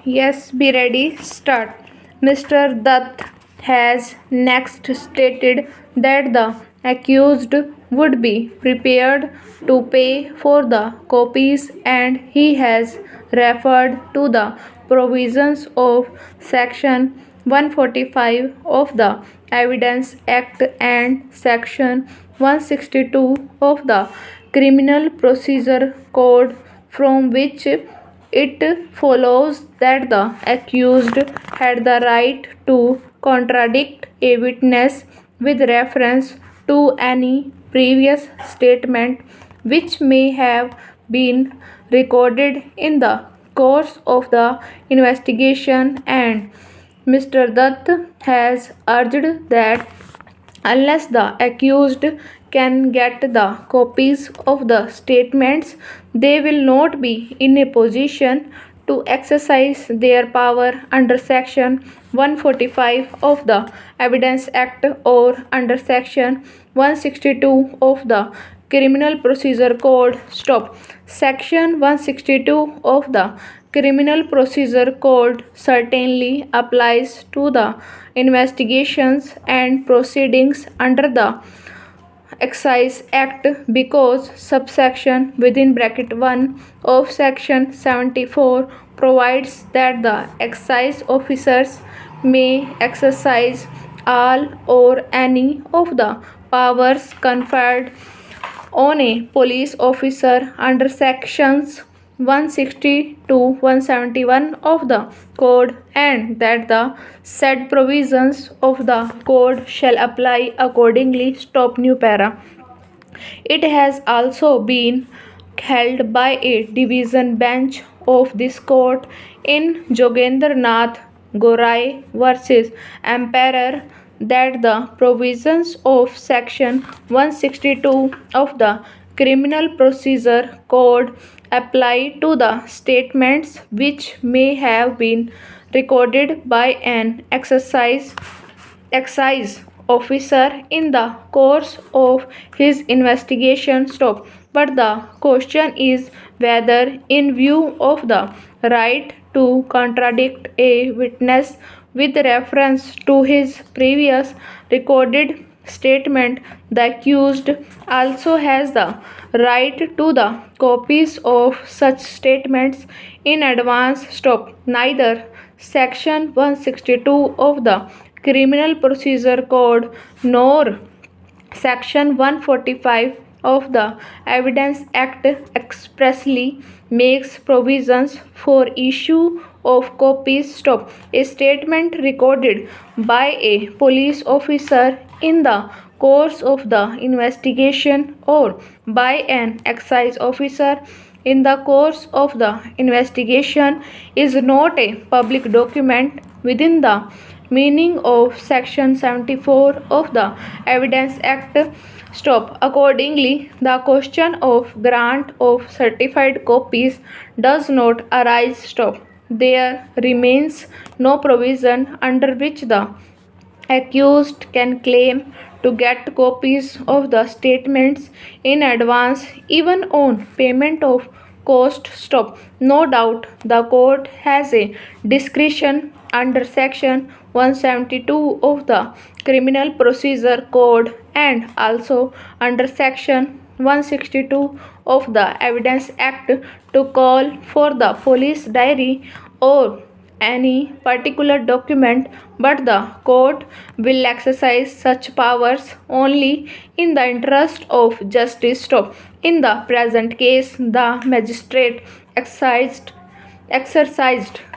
Yes, be ready. Start. Mr. Dutt has next stated that the accused would be prepared to pay for the copies and he has referred to the provisions of Section 145 of the Evidence Act and Section 162 of the Criminal Procedure Code, from which it follows that the accused had the right to contradict a witness with reference to any previous statement which may have been recorded in the course of the investigation, and Mr. Dutt has urged that unless the accused can get the copies of the statements, they will not be in a position to exercise their power under Section 145 of the Evidence Act or under Section 162 of the Criminal Procedure Code. Stop. Section 162 of the Criminal Procedure Code certainly applies to the investigations and proceedings under the Excise Act because subsection within bracket 1 of section 74 provides that the excise officers may exercise all or any of the powers conferred on a police officer under sections 160 to 171 of the code, and that the said provisions of the code shall apply accordingly. Stop new para. It has also been held by a division bench of this court in Jogendra Nath Gorai versus Emperor that the provisions of section 162 of the Criminal Procedure Code apply to the statements which may have been recorded by an excise officer in the course of his investigation. Stop. But the question is whether, in view of the right to contradict a witness with reference to his previous recorded statement, the accused also has the right to the copies of such statements in advance. Stop. Neither Section 162 of the Criminal Procedure Code nor Section 145 of the Evidence Act expressly makes provisions for issue of copies. Stop. A statement recorded by a police officer in the course of the investigation or by an excise officer in the course of the investigation is not a public document within the meaning of Section 74 of the Evidence Act. Stop. Accordingly, the question of grant of certified copies does not arise. Stop. There remains no provision under which the accused can claim to get copies of the statements in advance, even on payment of cost. Stop. No doubt the court has a discretion under section 172 of the Criminal Procedure Code and also under section 162 of the Evidence Act to call for the police diary or any particular document, but the court will exercise such powers only in the interest of justice. Stop. In the present case, the magistrate exercised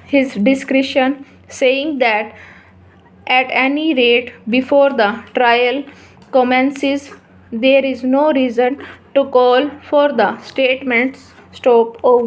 his discretion, saying that at any rate before the trial commences, there is no reason to call for the statements. Stop. Over.